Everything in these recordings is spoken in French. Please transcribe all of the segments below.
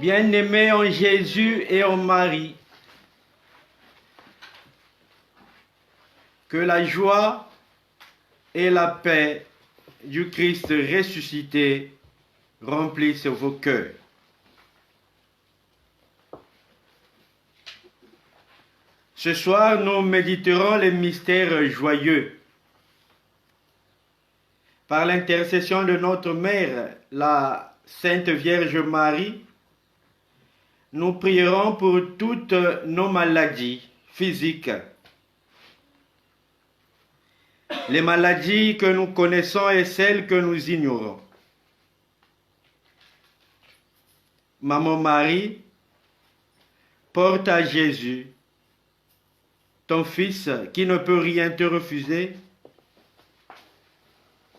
Bien-aimés en Jésus et en Marie, que la joie et la paix du Christ ressuscité remplissent vos cœurs. Ce soir, nous méditerons les mystères joyeux. Par l'intercession de notre Mère, la Sainte Vierge Marie, nous prierons pour toutes nos maladies physiques. Les maladies que nous connaissons et celles que nous ignorons. Maman Marie, porte à Jésus, ton Fils qui ne peut rien te refuser.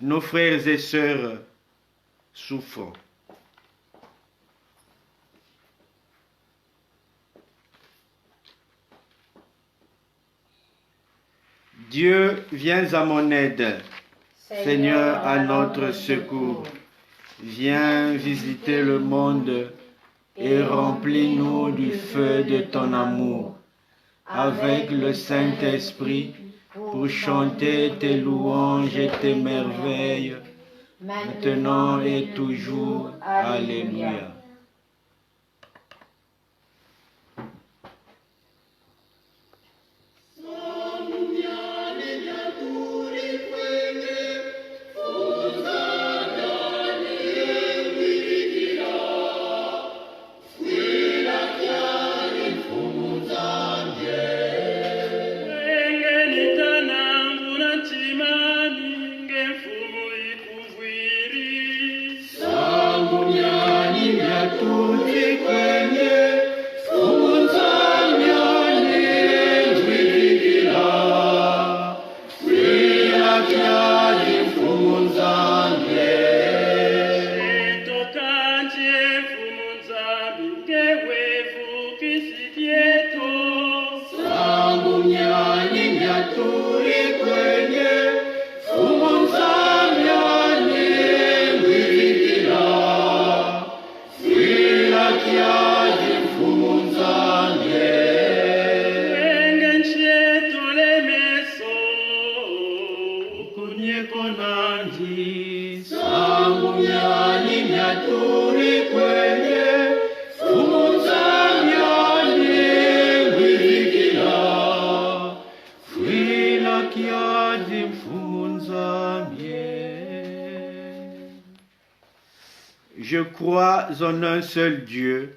Nos frères et sœurs souffrent. Dieu, viens à mon aide. Seigneur, à notre secours. Viens visiter le monde et remplis-nous du feu de ton amour, avec le Saint-Esprit, pour chanter tes louanges et tes merveilles, maintenant et toujours. Alléluia. Je crois en un seul Dieu,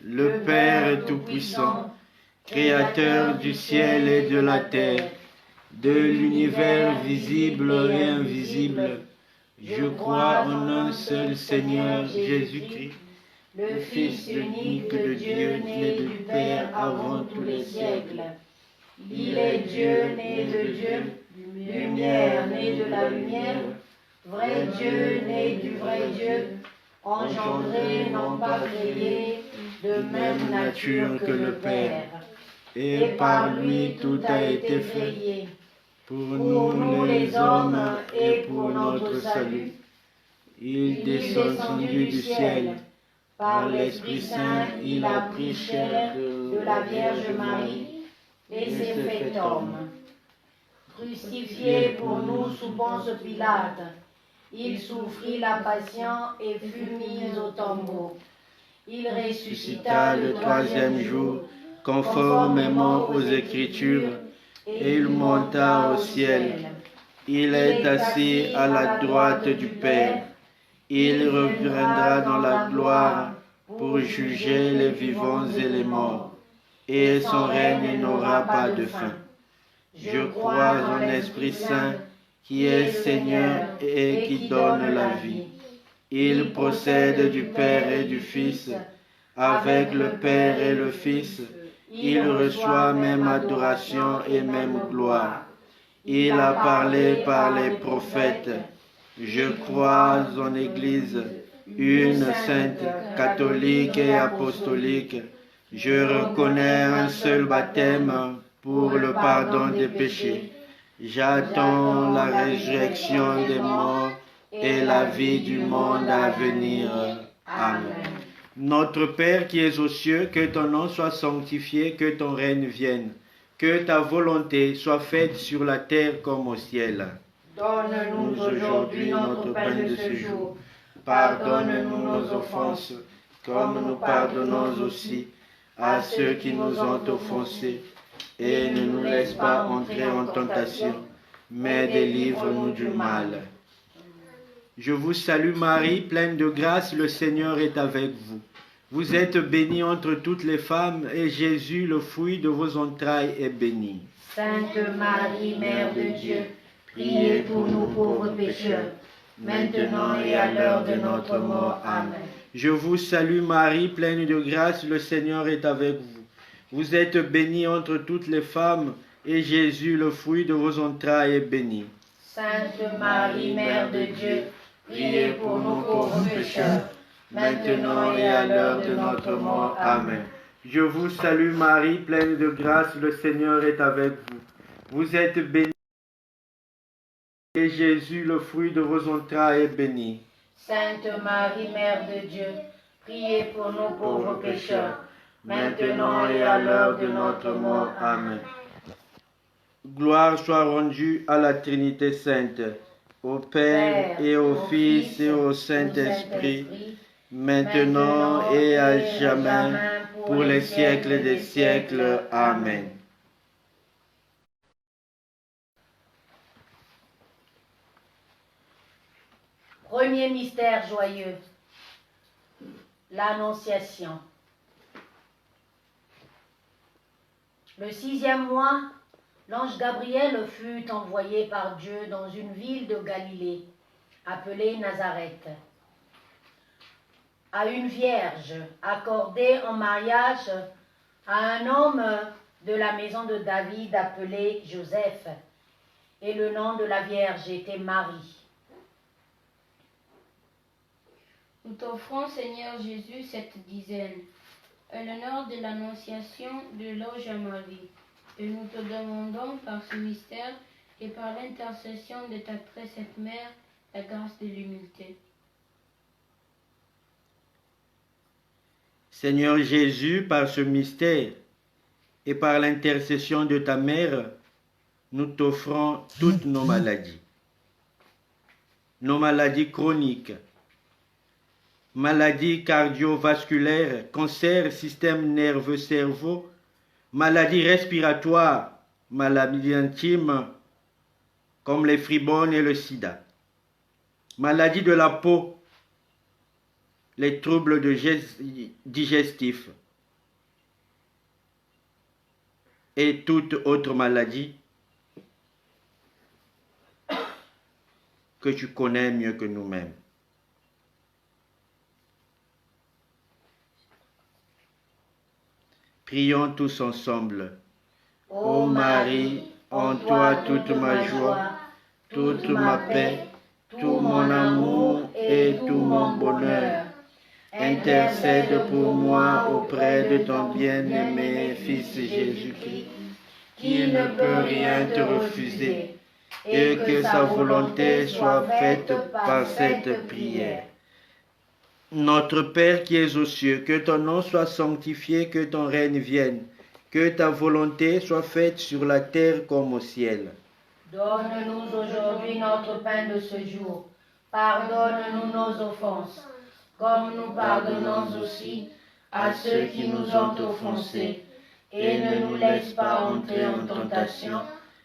le Père Tout-Puissant, Créateur du ciel et de la terre, de l'univers visible et invisible. Je crois en un seul Seigneur Jésus-Christ, le Fils unique de Dieu, né du Père avant tous les siècles. Il est Dieu, né de Dieu, lumière, né de la lumière, vrai Dieu, né du vrai Dieu, engendré, non pas créé, de même nature que le Père. Et par lui tout a été fait, pour nous les hommes et pour notre salut. Il descendu du ciel, par l'Esprit Saint, il a pris chair de la Vierge Marie et s'est fait homme. Crucifié pour nous sous Ponce Pilate, il souffrit la passion et fut mis au tombeau. Il ressuscita le troisième jour, conformément aux Écritures, et il monta au ciel. Il est assis à la droite du Père. Il reviendra dans la gloire pour juger les vivants et les morts, et son règne n'aura pas de fin. Je crois en l'Esprit Saint, qui est Seigneur et qui donne la vie. Il procède du Père et du Fils. Avec le Père et le Fils, il reçoit même adoration et même gloire. Il a parlé par les prophètes. Je crois en Église, une sainte, catholique et apostolique. Je reconnais un seul baptême pour le pardon des péchés. J'attends la résurrection des morts et la vie du monde à venir. Amen. Notre Père qui es aux cieux, que ton nom soit sanctifié, que ton règne vienne, que ta volonté soit faite sur la terre comme au ciel. Donne-nous aujourd'hui notre pain de ce jour. Pardonne-nous nos offenses, comme nous pardonnons aussi à ceux qui nous ont offensés. et ne nous laisse pas entrer en tentation, mais délivre-nous du mal. Je vous salue Marie, pleine de grâce, le Seigneur est avec vous. Vous êtes bénie entre toutes les femmes, et Jésus, le fruit de vos entrailles, est béni. Sainte Marie, Mère de Dieu, priez pour nous pauvres pécheurs, maintenant et à l'heure de notre mort. Amen. Je vous salue Marie, pleine de grâce, le Seigneur est avec vous. Vous êtes bénie entre toutes les femmes, et Jésus, le fruit de vos entrailles, est béni. Sainte Marie, Mère de Dieu, priez pour nous pauvres pécheurs, maintenant et à l'heure de notre mort. Amen. Je vous salue Marie, pleine de grâce, le Seigneur est avec vous. Vous êtes bénie, et Jésus, le fruit de vos entrailles, est béni. Sainte Marie, Mère de Dieu, priez pour nous pauvres pécheurs, maintenant et à l'heure de notre mort. Amen. Gloire soit rendue à la Trinité Sainte, au Père et au Fils et au Saint-Esprit, maintenant et à jamais, pour les siècles des siècles. Amen. Premier mystère joyeux, l'Annonciation. Le 6e mois, l'ange Gabriel fut envoyé par Dieu dans une ville de Galilée, appelée Nazareth, à une vierge accordée en mariage à un homme de la maison de David appelé Joseph, et le nom de la vierge était Marie. Nous t'offrons, Seigneur Jésus, cette dizaine, à l'honneur de l'Annonciation de l'ange à Marie, et nous te demandons par ce mystère et par l'intercession de ta très sainte mère, la grâce de l'humilité. Seigneur Jésus, par ce mystère et par l'intercession de ta mère, nous t'offrons toutes nos maladies chroniques, maladies cardiovasculaires, cancer, système nerveux cerveau, maladies respiratoires, maladies intimes comme les fribones et le sida, maladies de la peau, les troubles digestifs et toute autre maladie que tu connais mieux que nous-mêmes. Prions tous ensemble. Ô Marie, en toi toute ma joie, toute ma paix, tout mon amour et tout mon bonheur. Intercède pour moi auprès de ton bien-aimé Fils Jésus-Christ, qui ne peut rien te refuser, et que sa volonté soit faite par cette prière. Notre Père qui es aux cieux, que ton nom soit sanctifié, que ton règne vienne, que ta volonté soit faite sur la terre comme au ciel. Donne-nous aujourd'hui notre pain de ce jour. Pardonne-nous nos offenses, comme nous pardonnons aussi à ceux qui nous ont offensés. Et ne nous laisse pas entrer en tentation,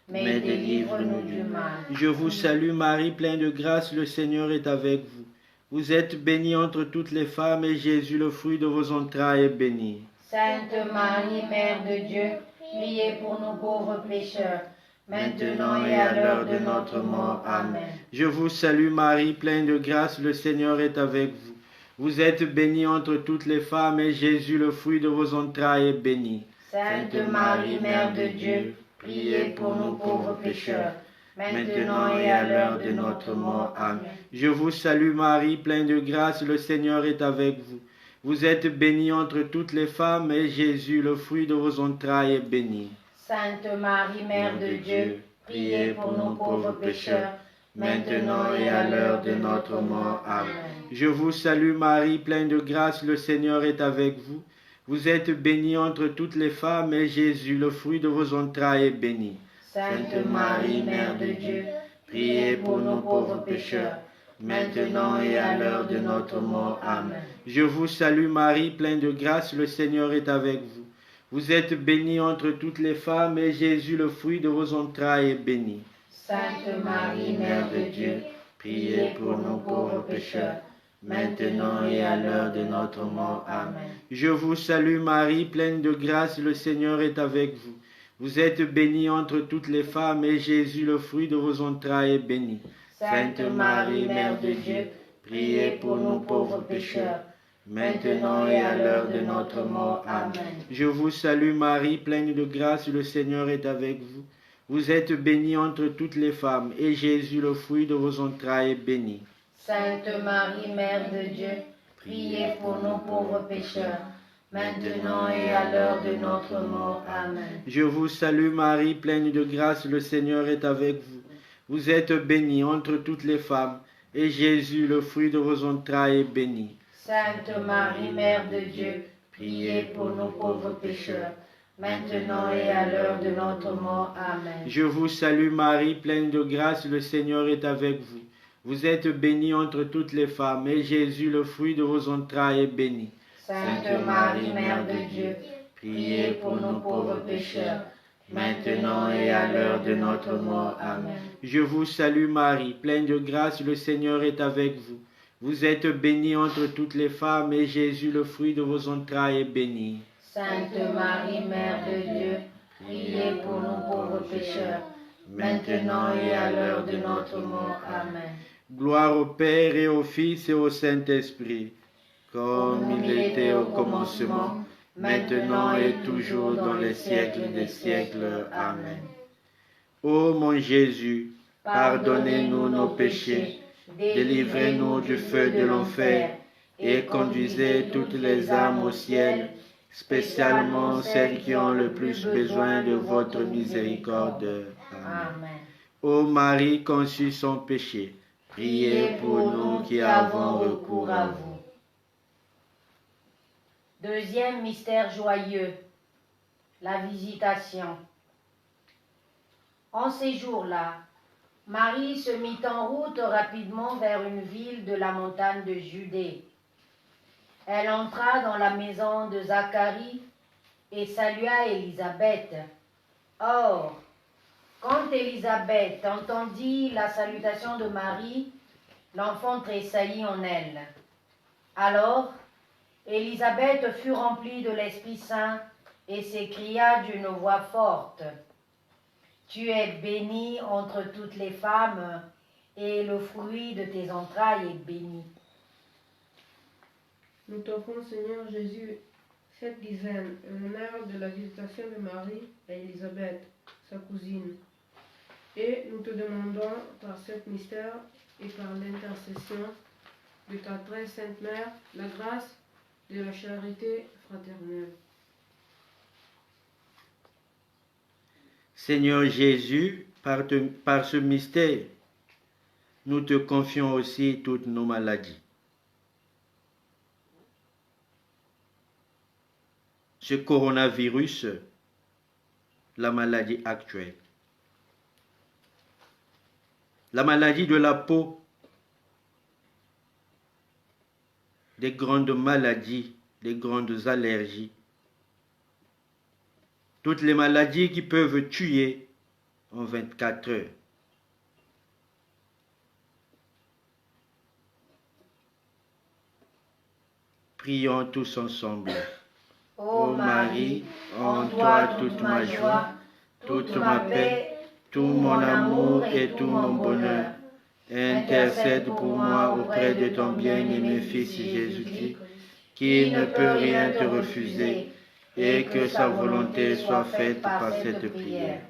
mais délivre-nous du mal. Je vous salue Marie, pleine de grâce, le Seigneur est avec vous. Vous êtes bénie entre toutes les femmes, et Jésus, le fruit de vos entrailles, est béni. Sainte Marie, Mère de Dieu, priez pour nous pauvres pécheurs, maintenant et à l'heure de notre mort. Amen. Je vous salue Marie, pleine de grâce, le Seigneur est avec vous. Vous êtes bénie entre toutes les femmes, et Jésus, le fruit de vos entrailles, est béni. Sainte Marie, Mère de Dieu, priez pour nous pauvres pécheurs, maintenant et à l'heure de notre mort. Amen. Je vous salue Marie, pleine de grâce, le Seigneur est avec vous. Vous êtes bénie entre toutes les femmes, et Jésus, le fruit de vos entrailles, est béni. Sainte Marie, Mère de Dieu, priez pour nous pauvres pécheurs, maintenant et à l'heure de notre mort. Amen. Je vous salue Marie, pleine de grâce, le Seigneur est avec vous. Vous êtes bénie entre toutes les femmes, et Jésus, le fruit de vos entrailles, est béni. Sainte Marie, Mère de Dieu, priez pour nous pauvres pécheurs, maintenant et à l'heure de notre mort. Amen. Je vous salue Marie, pleine de grâce, le Seigneur est avec vous. Vous êtes bénie entre toutes les femmes, et Jésus, le fruit de vos entrailles, est béni. Sainte Marie, Mère de Dieu, priez pour nous pauvres pécheurs, maintenant et à l'heure de notre mort. Amen. Je vous salue Marie, pleine de grâce, le Seigneur est avec vous. Vous êtes bénie entre toutes les femmes, et Jésus, le fruit de vos entrailles, est béni. Sainte Marie, Mère de Dieu, priez pour nous pauvres pécheurs, maintenant et à l'heure de notre mort. Amen. Je vous salue Marie, pleine de grâce, le Seigneur est avec vous. Vous êtes bénie entre toutes les femmes, et Jésus, le fruit de vos entrailles, est béni. Sainte Marie, Mère de Dieu, priez pour nous pauvres pécheurs, maintenant et à l'heure de notre mort. Amen. Je vous salue Marie, pleine de grâce, le Seigneur est avec vous. Vous êtes bénie entre toutes les femmes, et Jésus, le fruit de vos entrailles, est béni. Sainte Marie, Mère de Dieu, priez pour nous pauvres pécheurs, maintenant et à l'heure de notre mort. Amen. Je vous salue Marie, pleine de grâce, le Seigneur est avec vous. Vous êtes bénie entre toutes les femmes, et Jésus, le fruit de vos entrailles, est béni. Sainte Marie, Mère de Dieu, priez pour nous pauvres pécheurs, maintenant et à l'heure de notre mort. Amen. Je vous salue Marie, pleine de grâce, le Seigneur est avec vous. Vous êtes bénie entre toutes les femmes, et Jésus, le fruit de vos entrailles, est béni. Sainte Marie, Mère de Dieu, priez pour nous pauvres pécheurs, maintenant et à l'heure de notre mort. Amen. Gloire au Père et au Fils et au Saint-Esprit, comme il était au commencement, maintenant et toujours dans les siècles des siècles. Amen. Ô mon Jésus, pardonnez-nous nos péchés, délivrez-nous du feu de l'enfer, et conduisez toutes les âmes au ciel, spécialement celles qui ont le plus besoin de votre miséricorde. Amen. Ô Marie conçue sans péché, priez pour nous qui avons recours à vous. Deuxième mystère joyeux, la visitation. En ces jours-là, Marie se mit en route rapidement vers une ville de la montagne de Judée. Elle entra dans la maison de Zacharie et salua Élisabeth. Or, quand Élisabeth entendit la salutation de Marie, l'enfant tressaillit en elle. Alors, Élisabeth fut remplie de l'Esprit Saint et s'écria d'une voix forte, « Tu es bénie entre toutes les femmes, et le fruit de tes entrailles est béni. » Nous t'offrons, Seigneur Jésus, cette dizaine en l'honneur de la visitation de Marie et Élisabeth, sa cousine. Et nous te demandons par cet mystère et par l'intercession de ta très sainte Mère, la grâce de la charité fraternelle. Seigneur Jésus, par ce mystère, nous te confions aussi toutes nos maladies. Ce coronavirus, la maladie actuelle, la maladie de la peau, des grandes maladies, des grandes allergies, toutes les maladies qui peuvent tuer en 24 heures. Prions tous ensemble. Ô Marie, en toi toute ma joie, toute ma paix, tout mon amour et tout mon bonheur. Intercède pour moi auprès de ton bien-aimé Fils Jésus-Christ, qui ne peut rien te refuser, et que sa volonté soit faite par cette prière.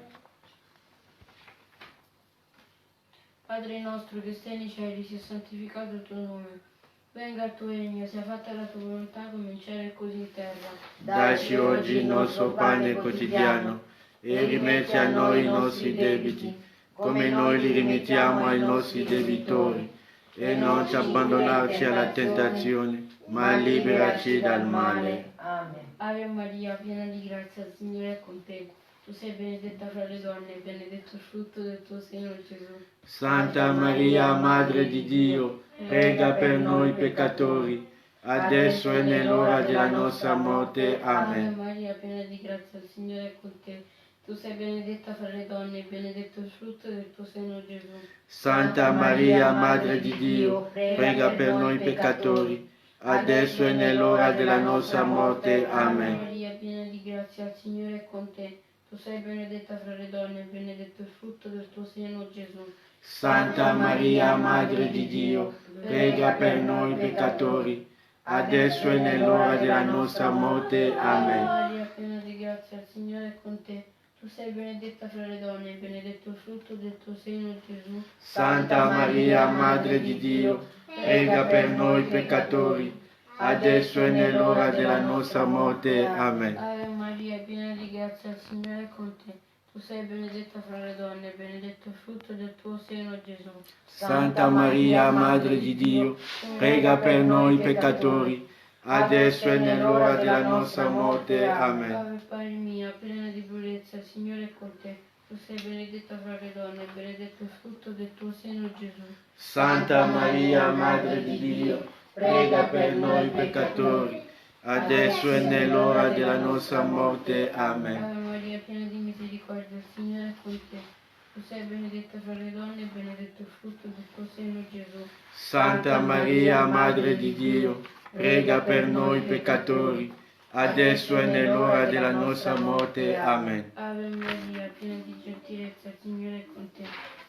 Padre nostro che sei nei cieli, sia santificato il tuo nome. Venga il tuo regno, sia fatta la tua volontà come in cielo e così in terra. Dacci oggi il nostro pane quotidiano e rimetti a noi i nostri debiti, come noi li rimettiamo ai nostri debitori, e non ci abbandonarci alla tentazione, ma liberaci dal male. Amen. Ave Maria, piena di grazia, il Signore è con te. Tu sei benedetta fra le donne e benedetto il frutto del tuo seno, Gesù. Santa Maria, Madre di Dio, prega per noi peccatori, adesso e nell'ora della nostra morte. Ave Amen. Maria, piena di grazia, grazia, il Signore è con te. Tu sei benedetta fra le donne e benedetto il frutto del tuo seno, Gesù. Santa Maria, Madre di Dio, prega per noi peccatori, adesso e nell'ora della nostra morte. Amen. Maria, piena di grazia, il Signore è con te. Tu sei benedetta fra le donne e benedetto il frutto del tuo seno, Gesù. Santa Maria, Madre di Dio, prega per noi peccatori, adesso e nell'ora della nostra morte. Amen. Maria, piena di grazia, il Signore è con te. Tu sei benedetta fra le donne e benedetto il frutto del tuo seno, Gesù. Santa Maria, Madre di Dio, prega per noi peccatori, adesso e nell'ora della nostra morte. Amen. Ave Maria, piena di grazia, il Signore è con te. Tu sei benedetta fra le donne e benedetto il frutto del tuo seno, Gesù. Santa Maria, Madre di Dio, prega per noi peccatori, adesso e nell'ora della nostra morte. Amen. Ave Pari mia, piena di purezza, il Signore è con te. Tu sei benedetta fra le donne e benedetto il frutto del tuo seno, Gesù. Santa Maria, Madre di Dio, prega per noi peccatori, adesso e nell'ora della nostra morte. Amen. Ave Maria, piena di misericordia, il Signore è con te. Tu sei benedetta fra le donne e benedetto il frutto del tuo seno, Gesù. Santa Maria, Madre di Dio, prega per noi peccatori, adesso e nell'ora della nostra morte. Amen. Ave Maria, piena di gentilezza, il Signore è con te.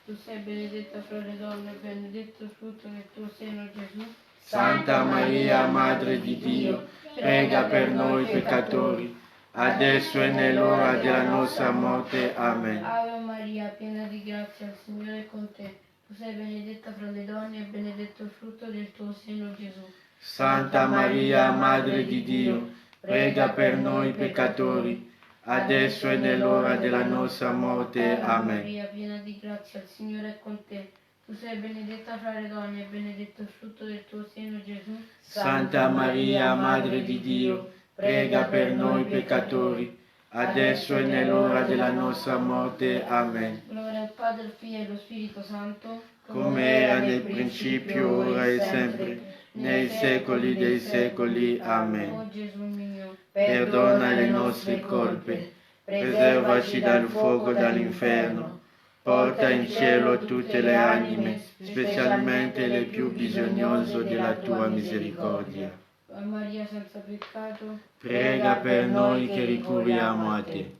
Tu sei benedetta fra le donne e benedetto il frutto del tuo seno, Gesù. Santa Maria, Madre di Dio, prega per noi peccatori, adesso e nell'ora della nostra morte. Amen. Ave Maria, piena di grazia, il Signore è con te. Tu sei benedetta fra le donne e benedetto il frutto del tuo seno, Gesù. Santa Maria, Madre di Dio, prega per noi peccatori, adesso e nell'ora della nostra morte. Ave Amen. Maria, piena di grazia, il Signore è con te. Tu sei benedetta fra le donne e benedetto il frutto del tuo seno, Gesù. Santa Maria, Madre di Dio, prega per noi peccatori, adesso e nell'ora della nostra morte. Amen. Gloria al Padre, al Figlio e allo Spirito Santo, Come era nel principio, ora e sempre, nei secoli dei secoli. Amen. O Gesù mio, Perdona le nostre colpe, preservaci dal fuoco dell'inferno, porta in cielo tutte le anime, specialmente le più bisognose della tua misericordia. a Maria senza peccato, Prega per noi che ricorriamo a te.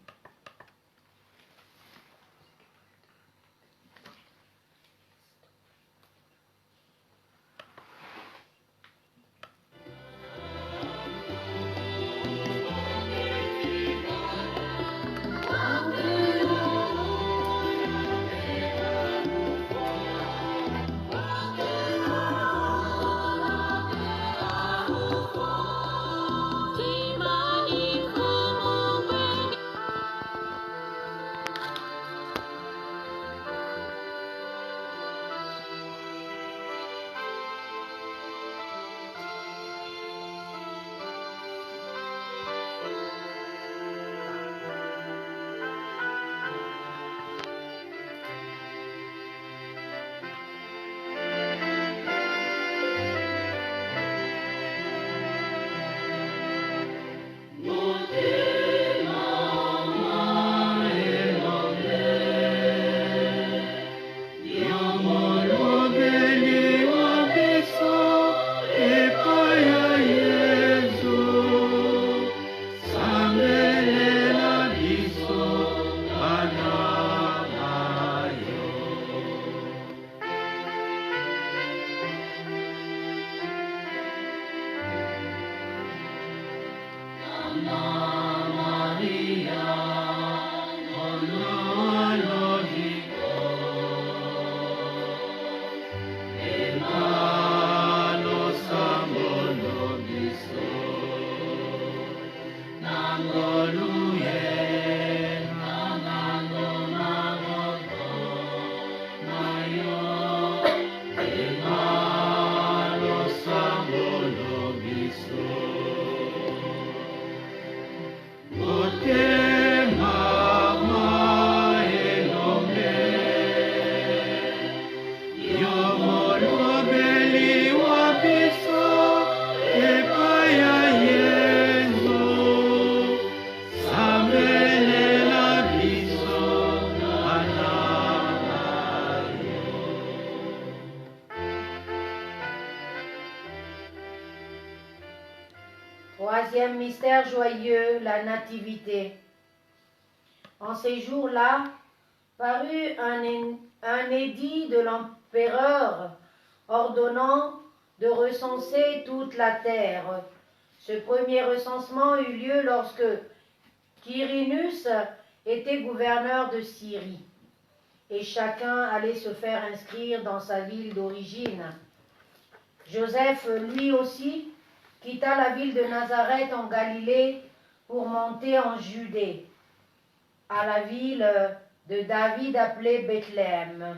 mystère joyeux, la Nativité. En ces jours-là, parut un édit de l'empereur ordonnant de recenser toute la terre. Ce premier recensement eut lieu lorsque Quirinus était gouverneur de Syrie, et chacun allait se faire inscrire dans sa ville d'origine. Joseph, lui aussi, quitta la ville de Nazareth en Galilée pour monter en Judée, à la ville de David appelée Bethléem,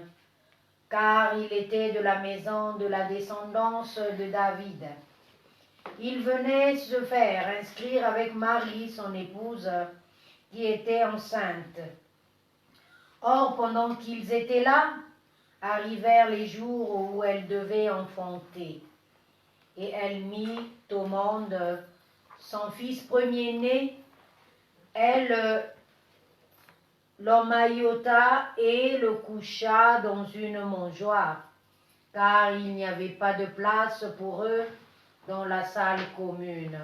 car il était de la maison de la descendance de David. Il venait se faire inscrire avec Marie, son épouse, qui était enceinte. Or, pendant qu'ils étaient là, arrivèrent les jours où elle devait enfanter. Et elle mit au monde son fils premier-né. Elle l'emmaillota et le coucha dans une mangeoire, car il n'y avait pas de place pour eux dans la salle commune.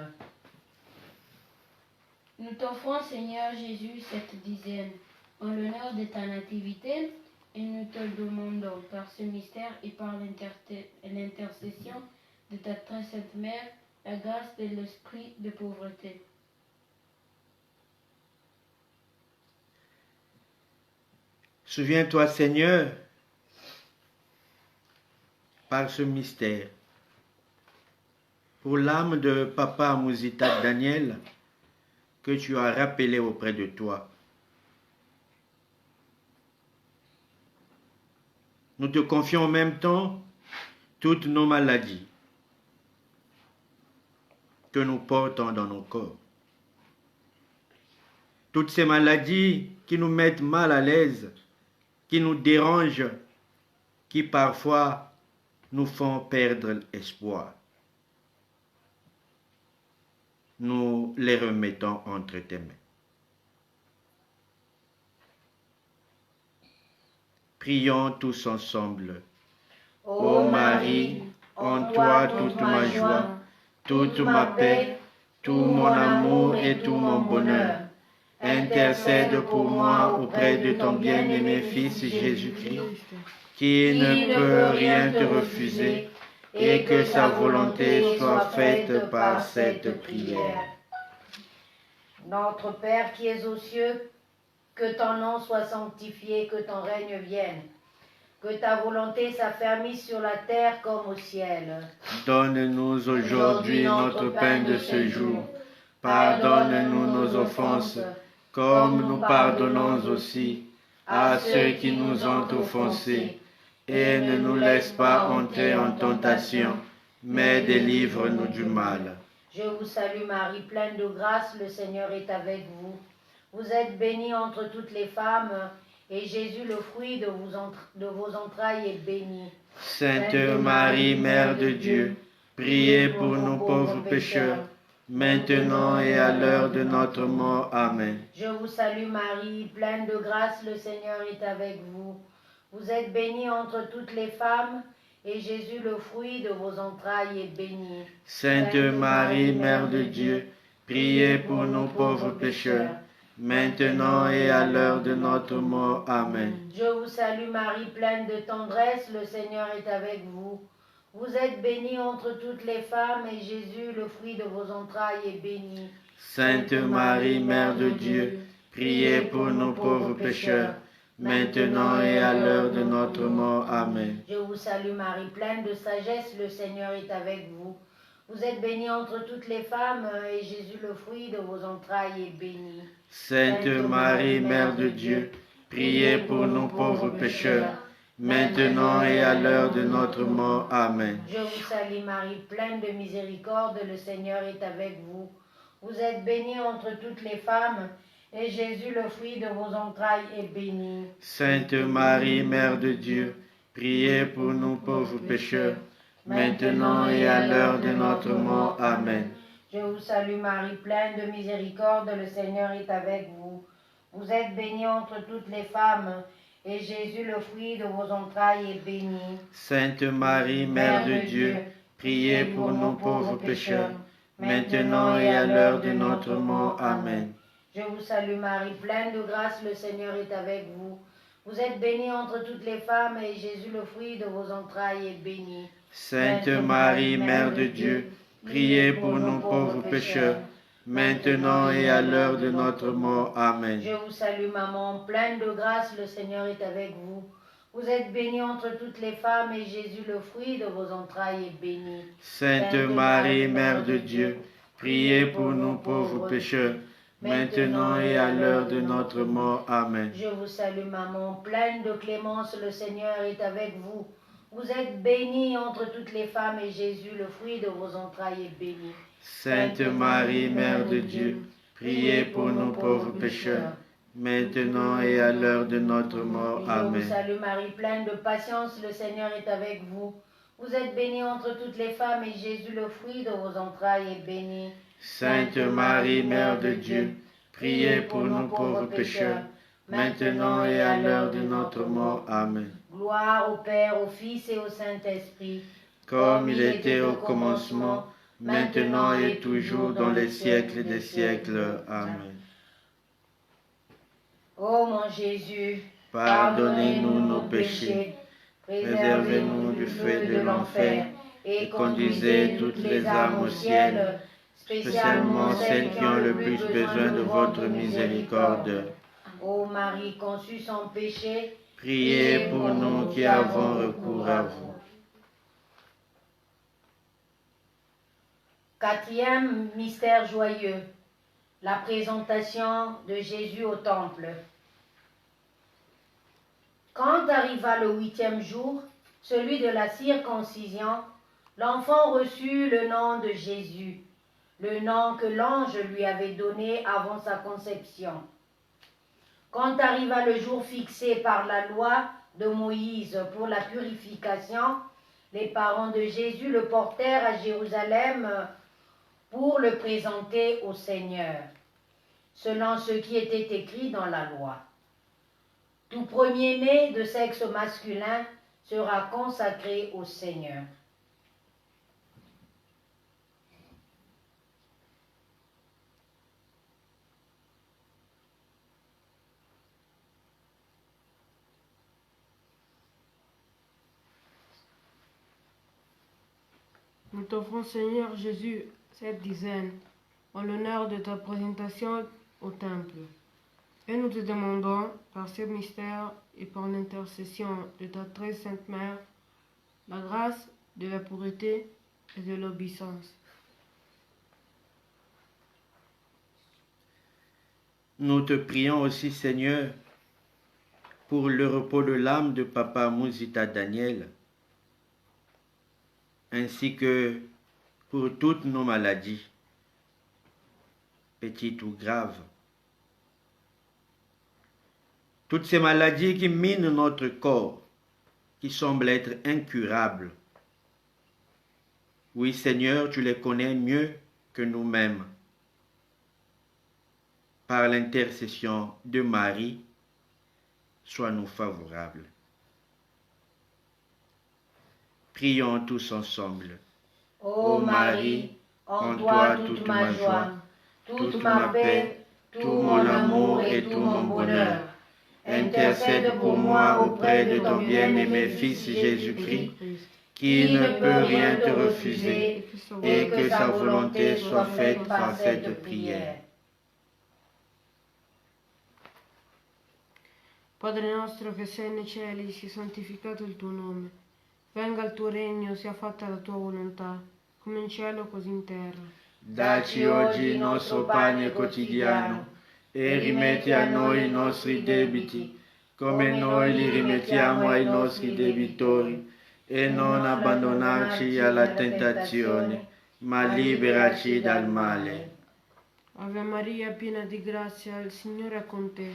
Nous t'offrons, Seigneur Jésus, cette dizaine, en l'honneur de ta nativité, et nous te demandons, par ce mystère et par l'intercession de ta très sainte Mère, la grâce de l'esprit de pauvreté. Souviens-toi, Seigneur, par ce mystère, pour l'âme de Papa Musita Daniel, que tu as rappelé auprès de toi. Nous te confions en même temps toutes nos maladies que nous portons dans nos corps. Toutes ces maladies qui nous mettent mal à l'aise, qui nous dérangent, qui parfois nous font perdre espoir. Nous les remettons entre tes mains. Prions tous ensemble. Ô Marie, en toi toute ma joie, toute ma paix, tout mon amour et tout mon bonheur. Intercède pour moi auprès de ton bien-aimé Fils Jésus-Christ, qui ne peut rien te refuser, et que sa volonté soit faite par cette prière. Notre Père qui es aux cieux, que ton nom soit sanctifié, que ton règne vienne, que ta volonté s'affermisse sur la terre comme au ciel. Donne-nous aujourd'hui notre pain de ce jour. Pardonne-nous nos offenses, comme nous pardonnons aussi à ceux qui nous ont offensés. Et ne nous laisse pas entrer en tentation, mais délivre-nous du mal. Je vous salue Marie, pleine de grâce, le Seigneur est avec vous. Vous êtes bénie entre toutes les femmes, et Jésus, le fruit de vos entrailles, est béni. Sainte Marie, Mère de Dieu, priez pour nous pauvres pécheurs, maintenant et à l'heure de notre mort. Amen. Je vous salue Marie, pleine de grâce, le Seigneur est avec vous. Vous êtes bénie entre toutes les femmes, et Jésus, le fruit de vos entrailles, est béni. Sainte Marie, Mère de Dieu, priez pour nous pauvres pécheurs, maintenant et à l'heure de notre mort. Amen. Je vous salue Marie, pleine de tendresse, le Seigneur est avec vous. Vous êtes bénie entre toutes les femmes, et Jésus, le fruit de vos entrailles, est béni. Sainte Marie, Mère de Dieu, priez pour nous pauvres pécheurs, maintenant et à l'heure de notre mort. Amen. Je vous salue Marie, pleine de sagesse, le Seigneur est avec vous. Vous êtes bénie entre toutes les femmes, et Jésus, le fruit de vos entrailles, est béni. Sainte Marie, Mère de Dieu, priez pour nous pauvres pécheurs, maintenant et à l'heure de notre mort. Amen. Je vous salue Marie, pleine de miséricorde, le Seigneur est avec vous. Vous êtes bénie entre toutes les femmes, et Jésus, le fruit de vos entrailles, est béni. Sainte Marie, Mère de Dieu, priez pour nous pauvres pécheurs, maintenant et à l'heure de notre mort. Amen. Je vous salue Marie, pleine de miséricorde, le Seigneur est avec vous. Vous êtes bénie entre toutes les femmes, et Jésus, le fruit de vos entrailles, est béni. Sainte Marie, Mère de Dieu, priez pour nous pauvres pécheurs, maintenant et à l'heure de notre mort. Amen. Je vous salue Marie, pleine de grâce, le Seigneur est avec vous. Vous êtes bénie entre toutes les femmes, et Jésus, le fruit de vos entrailles, est béni. Sainte Marie, Mère de Dieu, priez pour nous pauvres pécheurs, maintenant et à l'heure de notre mort. Amen. Je vous salue Maman, pleine de grâce, le Seigneur est avec vous. Vous êtes bénie entre toutes les femmes, et Jésus, le fruit de vos entrailles, est béni. Sainte Marie, Mère de Dieu, priez pour nous pauvres pécheurs, maintenant et à l'heure de notre mort. Amen. Je vous salue Maman, pleine de clémence, le Seigneur est avec vous. Vous êtes bénie entre toutes les femmes, et Jésus, le fruit de vos entrailles, est béni. Sainte Marie, Mère de Dieu, priez pour nous pauvres pécheurs, maintenant et à l'heure de notre mort. Je Amen. vous salue Marie, pleine de patience, le Seigneur est avec vous. Vous êtes bénie entre toutes les femmes, et Jésus, le fruit de vos entrailles, est béni. Sainte Marie, Mère de Dieu, priez pour nous pauvres pécheurs, maintenant et à l'heure de notre mort. Amen. Gloire au Père, au Fils et au Saint-Esprit, Comme il était au commencement, maintenant et toujours dans les siècles des siècles. Amen. Ô mon Jésus, Pardonnez-nous nos péchés, préservez-nous du feu de l'enfer, et conduisez toutes les âmes au ciel, spécialement celles qui ont le plus besoin de votre miséricorde. Ô Marie conçue sans péché, Priez pour nous qui avons recours à vous. Quatrième mystère joyeux, la présentation de Jésus au temple. Quand arriva le 8e jour, celui de la circoncision, l'enfant reçut le nom de Jésus, le nom que l'ange lui avait donné avant sa conception. Quand arriva le jour fixé par la loi de Moïse pour la purification, les parents de Jésus le portèrent à Jérusalem pour le présenter au Seigneur, selon ce qui était écrit dans la loi. Tout premier-né de sexe masculin sera consacré au Seigneur. Nous t'offrons, Seigneur Jésus, cette dizaine, en l'honneur de ta présentation au temple. Et nous te demandons, par ce mystère et par l'intercession de ta très sainte Mère, la grâce de la pureté et de l'obéissance. Nous te prions aussi, Seigneur, pour le repos de l'âme de Papa Mouzita Daniel, ainsi que pour toutes nos maladies, petites ou graves. Toutes ces maladies qui minent notre corps, qui semblent être incurables. Oui, Seigneur, tu les connais mieux que nous-mêmes. Par l'intercession de Marie, sois-nous favorables. Prions tous ensemble. Ô Marie, en toi toute ma joie, toute ma paix, tout mon amour et tout mon bonheur. Intercède pour moi auprès de ton bien-aimé Fils Jésus-Christ, qui ne peut rien te refuser, et que sa volonté soit faite par cette prière. Padre nostro che sei nei cieli, sia santificato il tuo nome. Venga il tuo regno, sia fatta la tua volontà, come in cielo così in terra. Dacci oggi il nostro pane quotidiano e rimetti a noi i nostri debiti, come noi li rimettiamo ai nostri debitori, e non abbandonarci alla tentazione, ma liberaci dal male. Ave Maria, piena di grazia, il Signore è con te.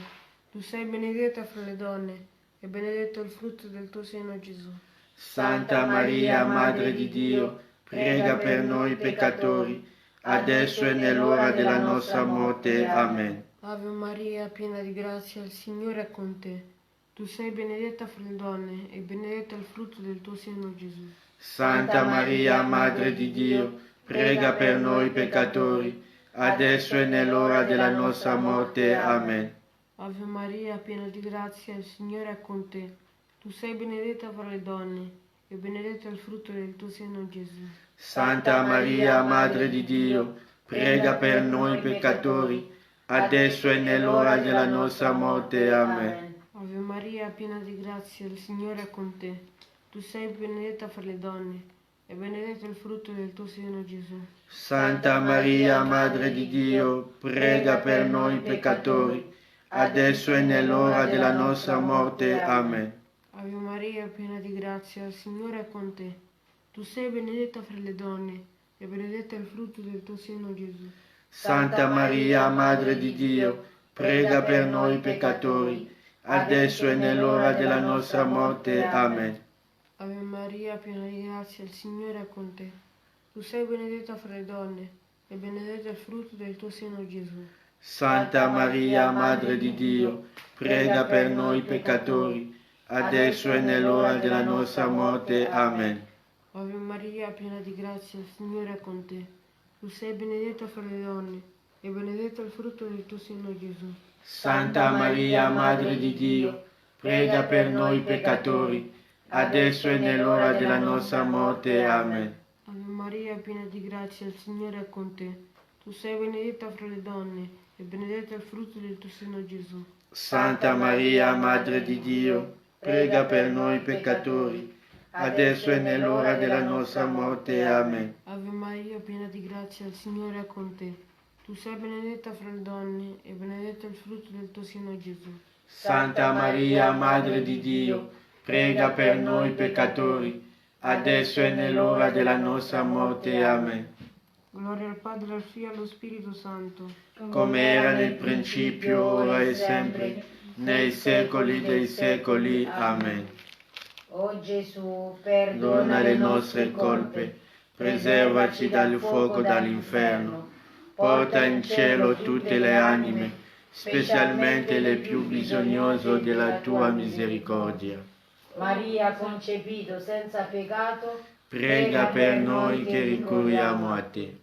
Tu sei benedetta fra le donne, e benedetto il frutto del tuo seno, Gesù. Santa Maria, Madre di Dio, prega per noi peccatori, adesso e nell'ora della nostra morte. Amen. Ave Maria, piena di grazia, il Signore è con te. Tu sei benedetta fra le donne, e benedetto il frutto del tuo seno, Gesù. Santa Maria, Madre di Dio, prega per noi peccatori, adesso e nell'ora della nostra morte. Amen. Ave Maria, piena di grazia, il Signore è con te. Tu sei benedetta fra le donne, e benedetto è il frutto del tuo seno, Gesù. Santa Maria, Madre di Dio, prega per noi peccatori, adesso e nell'ora della nostra morte. Amen. Ave Maria, piena di grazia, il Signore è con te. Tu sei benedetta fra le donne, e benedetto è il frutto del tuo seno, Gesù. Santa Maria, Madre di Dio, prega per noi peccatori, adesso e nell'ora della nostra morte. Amen. Ave Maria, piena di grazia, il Signore è con te. Tu sei benedetta fra le donne, e benedetto è il frutto del tuo seno, Gesù. Santa Maria, Madre di Dio, prega per noi peccatori, adesso e nell'ora della nostra morte. Amen. Ave Maria, piena di grazia, il Signore è con te. Tu sei benedetta fra le donne, e benedetto è il frutto del tuo seno, Gesù. Santa Maria, Madre di Dio, prega per noi peccatori, adesso e nell'ora della nostra morte. Amen. Ave Maria, piena di grazia, il Signore è con te. Tu sei benedetta fra le donne, e benedetto è il frutto del tuo seno, Gesù. Santa Maria, Madre di Dio, prega per noi peccatori, adesso e nell'ora della nostra morte. Amen. Ave Maria, piena di grazia, il Signore è con te. Tu sei benedetta fra le donne, e benedetto è il frutto del tuo seno, Gesù. Santa Maria, Madre di Dio, prega per noi peccatori, adesso e nell'ora della nostra morte. Amen. Ave Maria, piena di grazia, il Signore è con te. Tu sei benedetta fra le donne, e benedetto è il frutto del tuo seno, Gesù. Santa Maria, Madre di Dio, prega per noi peccatori, adesso e nell'ora della nostra morte. Amen. Gloria al Padre, al Figlio e allo Spirito Santo. Come era nel principio, ora e sempre, nei secoli dei secoli. Amen. O Gesù, Perdona le nostre colpe, preservaci dal fuoco dall'inferno, porta in cielo tutte le anime, specialmente le più bisognose della tua misericordia. Maria concepito senza peccato, Prega per noi che ricorriamo a te.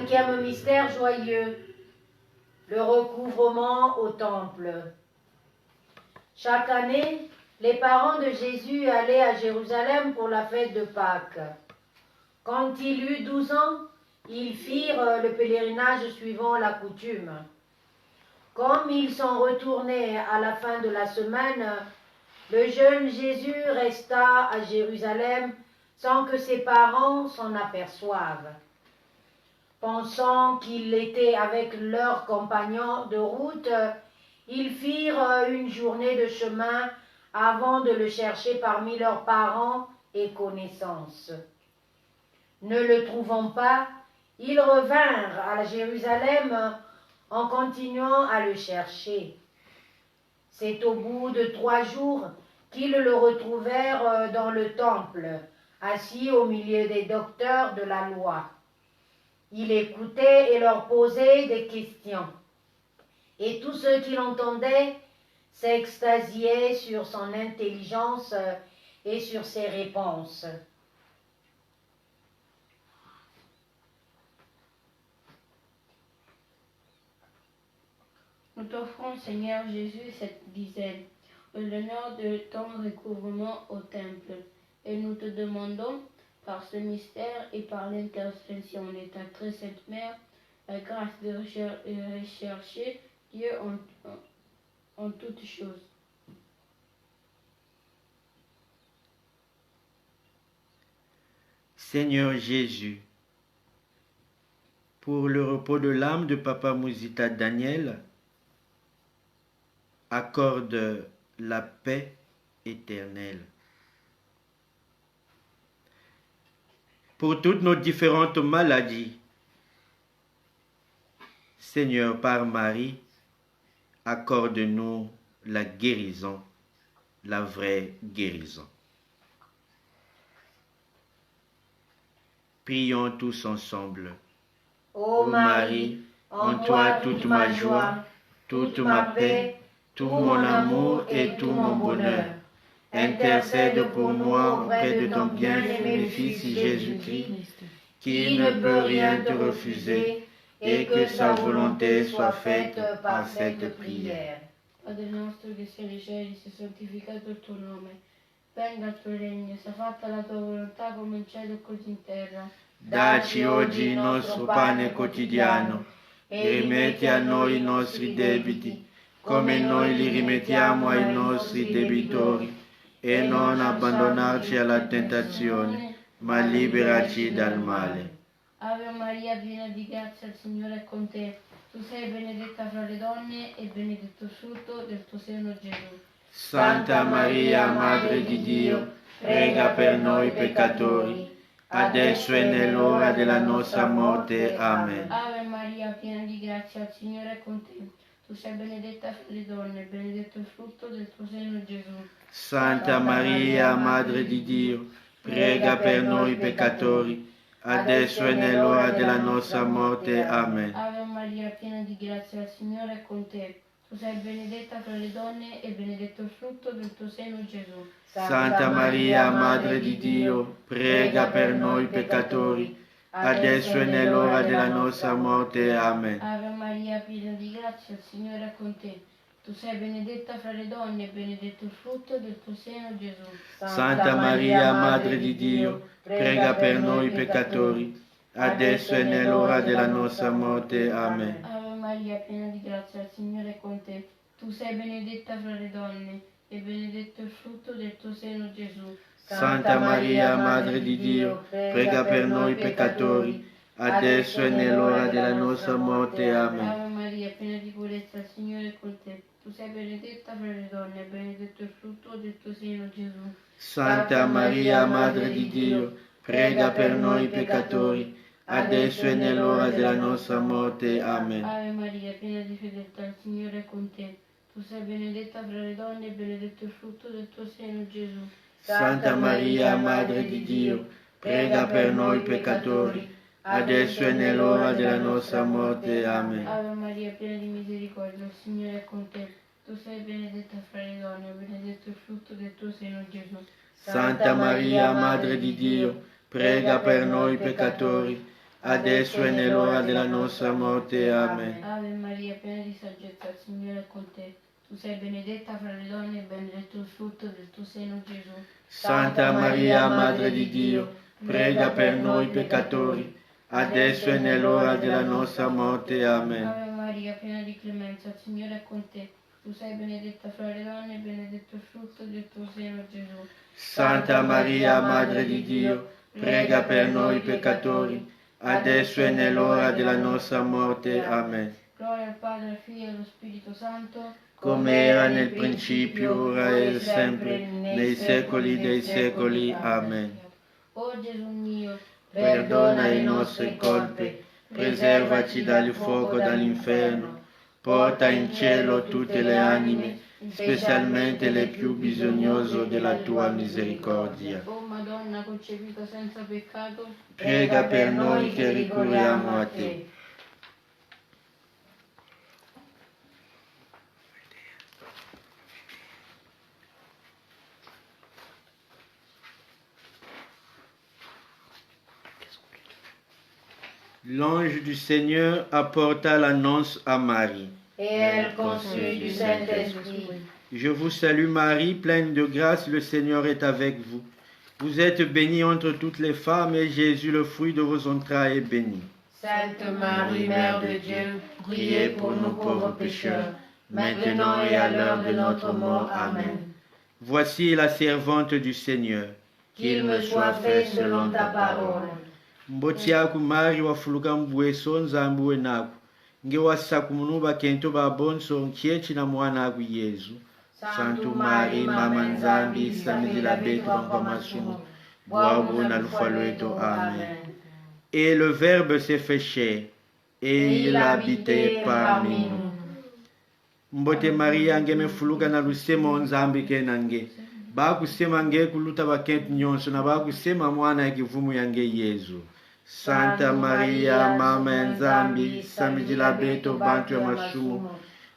Cinquième mystère joyeux, le recouvrement au temple. Chaque année, les parents de Jésus allaient à Jérusalem pour la fête de Pâques. Quand il eut 12 ans, ils firent le pèlerinage suivant la coutume. Comme ils s'en retournaient à la fin de la semaine, le jeune Jésus resta à Jérusalem sans que ses parents s'en aperçoivent. Pensant qu'il était avec leurs compagnons de route, ils firent une journée de chemin avant de le chercher parmi leurs parents et connaissances. Ne le trouvant pas, ils revinrent à Jérusalem en continuant à le chercher. C'est au bout de 3 jours qu'ils le retrouvèrent dans le temple, assis au milieu des docteurs de la loi. Il écoutait et leur posait des questions. Et tous ceux qui l'entendaient s'extasiaient sur son intelligence et sur ses réponses. Nous t'offrons, Seigneur Jésus, cette dizaine, en l'honneur de ton recouvrement au temple. Et nous te demandons, par ce mystère et par l'intercession de ta très sainte Mère, la grâce de rechercher Dieu en toutes choses. Seigneur Jésus, pour le repos de l'âme de Papa Musita Daniel, accorde la paix éternelle. Pour toutes nos différentes maladies, Seigneur, par Marie, accorde-nous la guérison, la vraie guérison. Prions tous ensemble. Ô Marie, en toi toute ma joie, toute ma paix, tout mon amour et tout mon bonheur. Intercède pour moi auprès de ton bien-aimé Fils Jésus-Christ, qui ne peut rien te refuser, et que sa volonté soit faite par cette prière. Padre nostro che sei nei cieli, sia santificato il tuo nome. Venga il tuo regno, sia fatta la tua volontà come in cielo e così in terra. Dacci oggi il nostro pane quotidiano e rimetti a noi i nostri debiti, come noi li rimettiamo ai nostri debitori, e non abbandonarci alla tentazione, ma liberaci dal male. Ave Maria, piena di grazia, il Signore è con te. Tu sei benedetta fra le donne e benedetto il frutto del tuo seno, Gesù. Santa Maria, Madre di Dio, prega per noi peccatori, adesso e nell'ora della nostra morte. Amen. Ave Maria, piena di grazia, il Signore è con te. Tu sei benedetta fra le donne e benedetto il frutto del tuo seno, Gesù. Santa Maria, Madre di Dio, prega per noi peccatori, adesso e nell'ora della nostra morte. Amen. Ave Maria, piena di grazia, il Signore è con te. Tu sei benedetta fra le donne e benedetto il frutto del tuo seno, Gesù. Santa Maria, Madre di Dio, prega per noi peccatori, adesso e nell'ora della nostra morte. Amen. Ave Maria, piena di grazia, il Signore è con te. Tu sei benedetta fra le donne e benedetto il frutto del tuo seno, Gesù. Santa Maria, Madre di Dio, prega per noi peccatori, adesso e nell'ora della nostra morte. Amen. Ave Maria, piena di grazia, il Signore è con te. Tu sei benedetta fra le donne e benedetto il frutto del tuo seno, Gesù. Santa Maria, Madre di Dio, prega per noi peccatori, adesso e nell'ora della nostra morte. Amen. Ave Maria, piena di purezza, il Signore è con te. Tu sei benedetta fra le donne e benedetto il frutto del tuo seno, Gesù. Santa Maria, Madre di Dio, prega per noi peccatori, adesso e nell'ora della nostra morte. Amen. Ave Maria, piena di fedeltà, il Signore è con te. Tu sei benedetta fra le donne e benedetto il frutto del tuo seno, Gesù. Santa Maria, Madre di Dio, prega per noi peccatori, adesso e nell'ora della nostra morte. Amen. Ave Maria, piena di misericordia, il Signore è con te. Tu sei benedetta fra le donne e benedetto il frutto del tuo seno, Gesù. Santa Maria, Madre di Dio, prega per noi peccatori, adesso e nell'ora della nostra morte. Amen. Ave Maria, piena di saggezza, il Signore è con te. Tu sei benedetta fra le donne e benedetto il frutto del tuo seno, Gesù. Santa Maria, Madre di Dio, prega per noi peccatori, adesso e nell'ora della nostra morte. Amen. Ave Maria, piena di clemenza, il Signore è con te. Tu sei benedetta fra le donne e benedetto il frutto del tuo seno, Gesù. Santa Maria, Madre di Dio, prega per noi peccatori, adesso e nell'ora della nostra morte. Amen. Gloria al Padre, al Figlio e allo Spirito Santo, Come era nel principio, ora e sempre, nei secoli dei secoli. Amen. O Gesù mio, Perdona le nostre colpe, preservaci dal fuoco dall'inferno, porta in cielo tutte le anime, specialmente le più bisognose della tua misericordia. o Madonna concepita senza peccato, Prega per noi che ricorriamo a te. L'ange du Seigneur apporta l'annonce à Marie. Et elle conçut du Saint-Esprit. Je vous salue Marie, pleine de grâce, le Seigneur est avec vous. Vous êtes bénie entre toutes les femmes et Jésus, le fruit de vos entrailles, est béni. Sainte Marie, Mère de Dieu, priez pour nous pauvres pécheurs, maintenant et à l'heure de notre mort. Amen. Voici la servante du Seigneur. Qu'il me soit fait selon ta parole. Mboti yaku Mari wafuluka mbweso nzambi wenaku nge wasaku munuba kento babonso nkyechi na mwana aku Yesu. Santu Mari mama nzambi samizila betu kwa masumu bwabu na lufa lwetu. Amen. Et le Verbe s'est fait chair et il a habité parmi nous. Mbote Maria nge mefuluka na lusemo nzambi kenange bakusema nge kuluta bakentu nyonso na bakusema mwana yakivumu yange Yesu. Santa Maria, Mama Nzambi, samijila beto bantu ya masumu,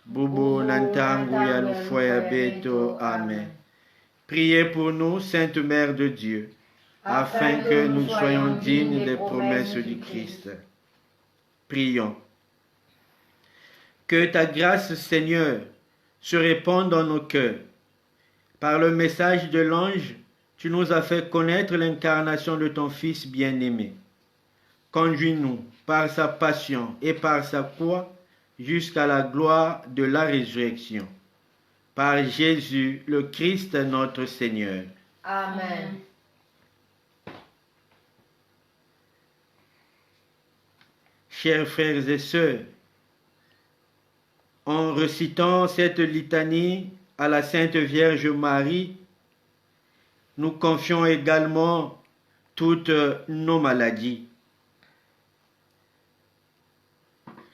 bubu na ntangu ya lufwa ya beto. Amen. Priez pour nous, Sainte Mère de Dieu, afin que nous soyons dignes des promesses du Christ. Prions. Que ta grâce, Seigneur, se répande dans nos cœurs. Par le message de l'ange, tu nous as fait connaître l'incarnation de ton Fils bien-aimé. Conduis-nous par sa passion et par sa croix jusqu'à la gloire de la résurrection. Par Jésus, le Christ notre Seigneur. Amen. Chers frères et sœurs, en récitant cette litanie à la Sainte Vierge Marie, nous confions également toutes nos maladies.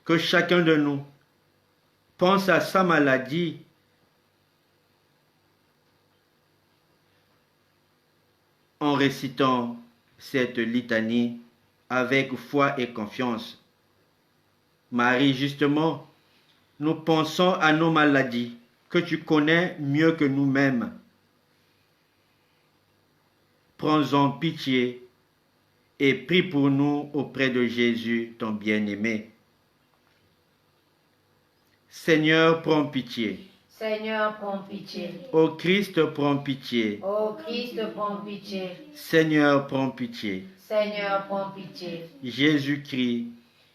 Que chacun de nous pense à sa maladie en récitant cette litanie avec foi et confiance. Marie, justement, nous pensons à nos maladies que tu connais mieux que nous-mêmes. Prends-en pitié et prie pour nous auprès de Jésus, ton bien-aimé. Seigneur, prends pitié. Seigneur, prends pitié. Ô Christ, prends pitié. Ô Christ, prends pitié. Seigneur, prends pitié. Seigneur, prends pitié. Jésus-Christ,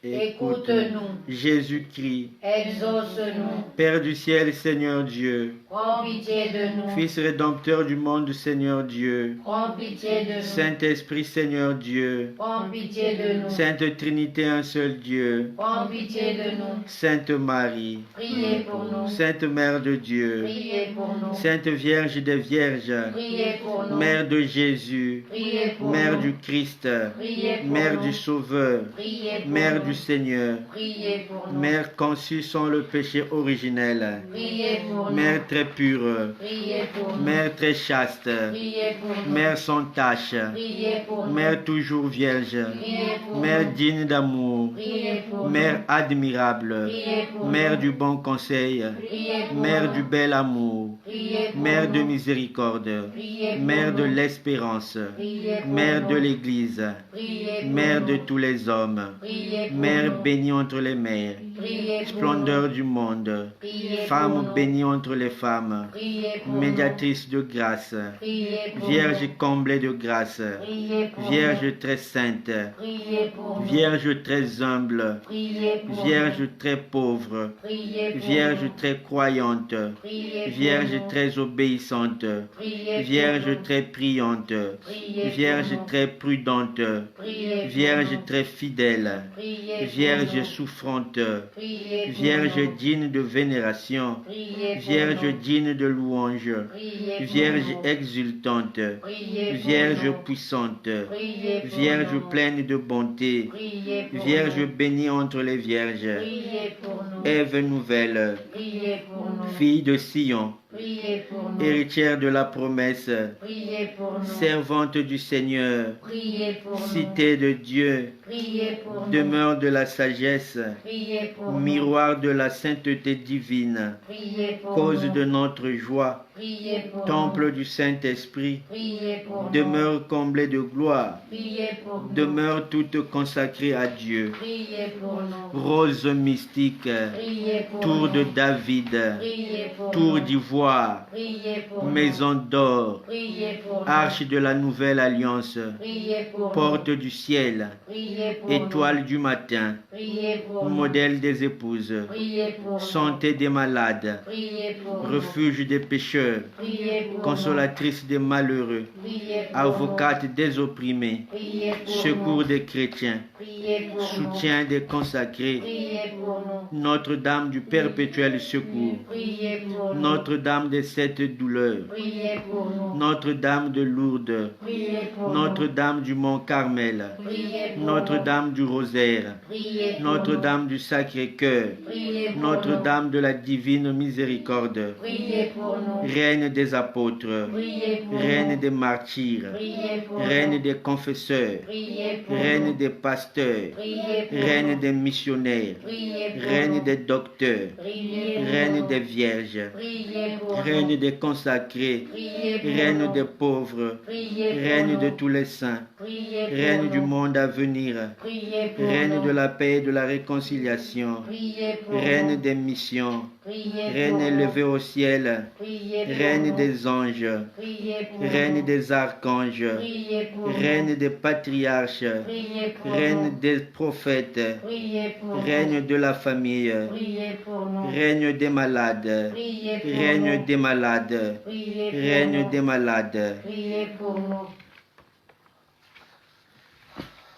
écoute-nous. Jésus-Christ, exauce-nous. Père du ciel, Seigneur Dieu. Prends pitié de nous. Fils rédempteur du monde, Seigneur Dieu. Prends pitié de nous. Saint-Esprit, Seigneur Dieu. Prends pitié de nous. Sainte Trinité, un seul Dieu. Prends pitié de nous. Sainte Marie. Priez pour nous. Sainte Mère de Dieu. Priez pour nous. Sainte Vierge des Vierges. Priez pour nous. Mère de Jésus. Priez pour Mère nous. du Christ. Priez pour Mère nous. du Sauveur. Priez pour Mère nous. du Seigneur. Priez pour nous. Mère conçue sans le péché originel. Priez pour nous. Mère très pure. Priez pour nous. Mère très chaste. Priez pour nous. Mère sans tache. Priez pour nous. Mère toujours vierge. Priez pour Mère nous. digne d'amour. Priez pour Mère nous. admirable. Priez pour Mère nous. du bon conseil. Priez pour Mère nous. du bel amour. Priez pour Mère nous. de miséricorde. Priez pour Mère de nous. l'espérance. Priez pour Mère nous. de l'Église. Priez pour Mère nous. de tous les hommes. Priez pour Mère nous. bénie entre les mères. Priez pour splendeur nous. du monde, Priez pour femme nous. bénie entre les femmes, Priez pour médiatrice de grâce, nous. Priez pour Vierge nous. comblée de grâce, Priez pour nous. Vierge très sainte, Priez pour nous. Vierge très humble, Priez pour Vierge nous. très pauvre, Priez pour Vierge nous. très croyante, Priez pour Vierge nous. très obéissante, Priez pour Vierge nous. très priante, Priez pour Vierge nous. très prudente, Priez pour Vierge nous. très fidèle, Priez pour Vierge nous. souffrante, Priez pour Vierge nous. digne de vénération, Priez pour Vierge nous. digne de louange, Priez pour Vierge nous. exultante, Priez pour Vierge nous. puissante, Priez pour Vierge nous. pleine de bonté, Priez pour Vierge nous. bénie entre les vierges, Priez pour nous. Ève nouvelle, Priez pour nous. fille de Sion, Priez pour nous. héritière de la promesse, Priez pour nous. servante du Seigneur, Priez pour nous. cité de Dieu, Priez pour nous. demeure de la sagesse, Priez pour nous. miroir de la sainteté divine, Priez pour cause nous. de notre joie, Priez pour temple nous. du Saint-Esprit, Priez pour nous. demeure comblée de gloire, Priez pour nous. demeure toute consacrée à Dieu, Priez pour nous. rose mystique, Priez pour tour nous. de David, Priez pour tour nous. d'ivoire, Priez pour nous. maison d'or, Priez pour nous. arche de la nouvelle alliance, Priez pour porte nous. du ciel, Priez pour étoile du matin, nous. Priez pour nous. modèle des épouses, Priez pour nous. santé des malades, Priez pour nous. refuge des pécheurs, Priez pour consolatrice des malheureux, nous. Priez pour avocate des opprimés, nous. Priez pour secours nous. des chrétiens, Priez pour nous. soutien des consacrés, Priez pour nous. Notre-Dame du perpétuel secours, Priez pour nous. Notre-Dame des sept douleurs, Priez pour nous. Notre-Dame de Lourdes, Priez pour nous. Notre-Dame du Mont Carmel, Priez pour Notre-Dame du Rosaire, nous. Priez pour Notre-Dame du Sacré-Cœur, nous. Priez pour Notre-Dame de la Divine Miséricorde, nous. Priez pour nous. Reine des apôtres, Priez pour Reine nous. des martyrs, Priez pour Reine nous. des confesseurs, Priez pour Reine nous. des pasteurs, Priez pour Reine nous. des missionnaires, Priez pour Reine nous. des docteurs, Priez pour Reine nous. des vierges, Priez pour Reine nous. des consacrés, Priez pour Reine nous. des pauvres, Priez pour Reine nous. de tous les saints, Priez pour Reine du nous. monde à venir, Priez pour Reine nous. de la paix et de la réconciliation, Priez pour Reine nous. des missions, Priez Reine pour élevée au ciel, nous. Priez pour Reine nous. des anges, Priez pour Reine nous. des archanges, Priez pour nous. Reine des patriarches, Priez pour Reine nous. des prophètes, Priez pour nous. Reine de la famille, Priez pour nous. Reine des malades, Priez pour Reine nous. des malades, Priez pour Reine nous. des malades. Priez pour nous.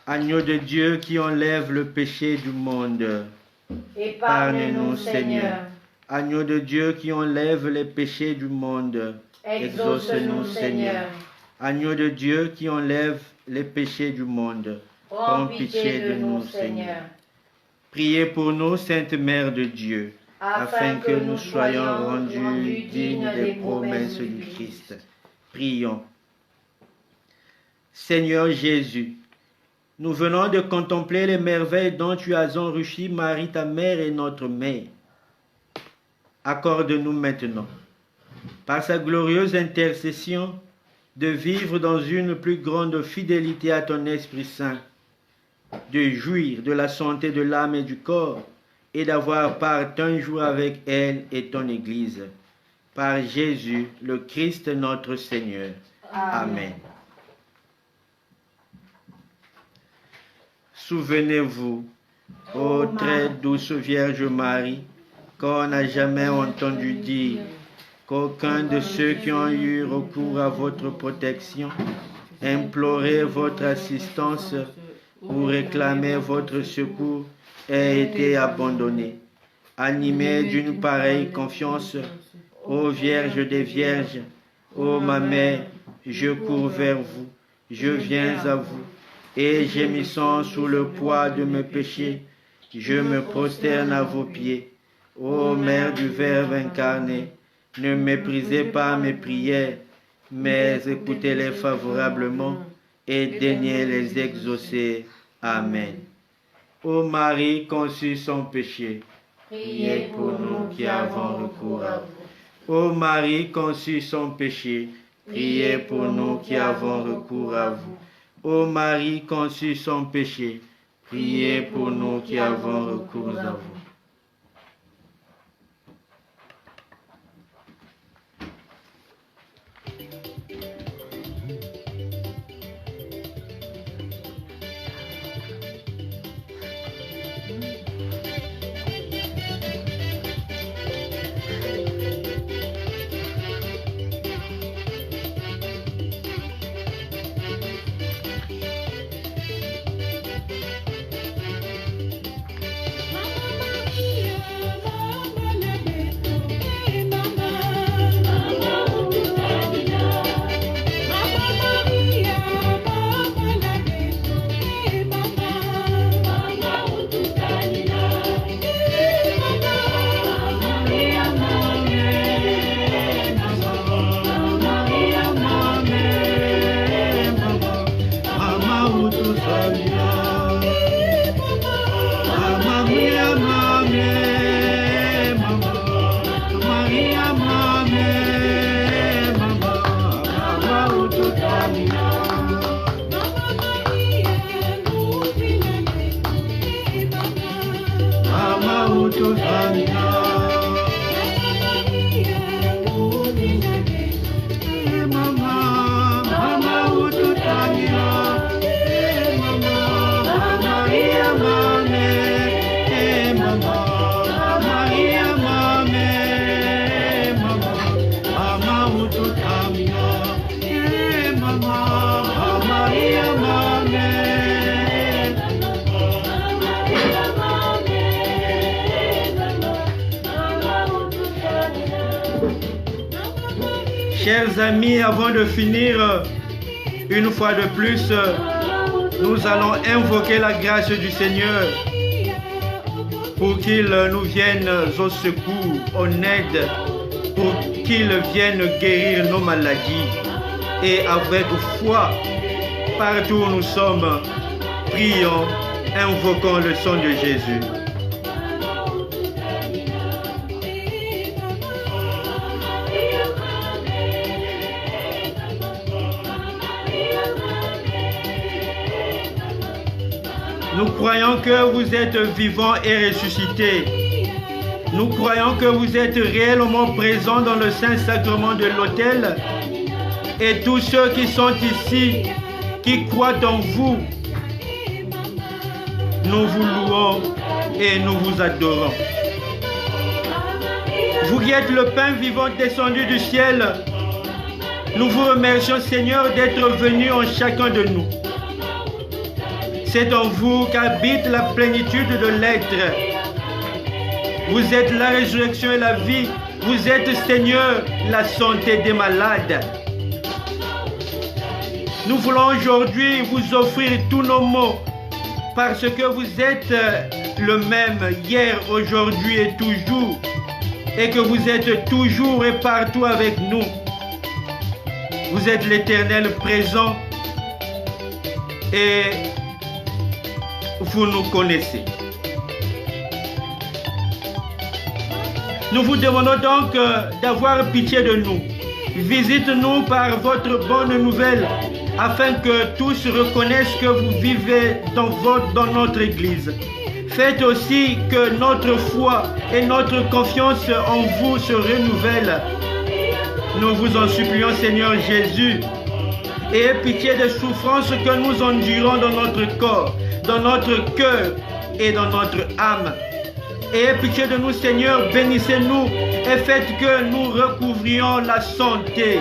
Agneau de Dieu qui enlève le péché du monde, Épargne-nous, Seigneur. Agneau de Dieu qui enlève les péchés du monde, Exauce-nous, Seigneur. Agneau de Dieu qui enlève les péchés du monde, Prends pitié de nous, Seigneur. Priez pour nous, Sainte Mère de Dieu, afin que nous soyons rendus dignes des promesses du Christ. Prions. Seigneur Jésus, nous venons de contempler les merveilles dont tu as enrichi Marie, ta mère et notre mère. Accorde-nous maintenant, par sa glorieuse intercession, de vivre dans une plus grande fidélité à ton Esprit Saint, de jouir de la santé de l'âme et du corps, et d'avoir part un jour avec elle et ton Église. Par Jésus, le Christ notre Seigneur. Amen. Souvenez-vous, ô très douce Vierge Marie, qu'on n'a jamais entendu dire qu'aucun de ceux qui ont eu recours à votre protection, implorait votre assistance ou réclamait votre secours, ait été abandonné. Animé d'une pareille confiance, ô Vierge des Vierges, ô ma mère, je cours vers vous, je viens à vous, et gémissant sous le poids de mes péchés, je me prosterne à vos pieds. Ô Mère du Verbe incarné, ne méprisez pas mes prières, mais écoutez-les favorablement et daignez les exaucer. Amen. Ô Marie conçue sans péché, Priez pour nous qui avons recours à vous. Ô Marie conçue sans péché, priez pour nous qui avons recours à vous. Ô Marie conçue sans péché, priez pour nous qui avons recours à vous. Chers amis, avant de finir, une fois de plus, nous allons invoquer la grâce du Seigneur pour qu'il nous vienne au secours, en aide, pour qu'il vienne guérir nos maladies. Et avec foi, partout où nous sommes, prions, invoquons le sang de Jésus. Nous croyons que vous êtes vivants et ressuscités. Nous croyons que vous êtes réellement présents dans le Saint-Sacrement de l'autel. Et tous ceux qui sont ici, qui croient en vous, nous vous louons et nous vous adorons. Vous qui êtes le pain vivant descendu du ciel, nous vous remercions, Seigneur, d'être venu en chacun de nous. C'est en vous qu'habite la plénitude de l'être. Vous êtes la résurrection et la vie. Vous êtes, Seigneur, la santé des malades. Nous voulons aujourd'hui vous offrir tous nos maux parce que vous êtes le même hier, aujourd'hui et toujours. Et que vous êtes toujours et partout avec nous. Vous êtes l'Éternel présent et vous nous connaissez. Nous vous demandons donc d'avoir pitié de nous. Visite-nous par votre bonne nouvelle afin que tous reconnaissent que vous vivez dans notre Église. Faites aussi que notre foi et notre confiance en vous se renouvellent. Nous vous en supplions, Seigneur Jésus. Ayez pitié des souffrances que nous endurons dans notre corps, dans notre cœur et dans notre âme. Ayez pitié de nous, Seigneur, bénissez-nous et faites que nous recouvrions la santé.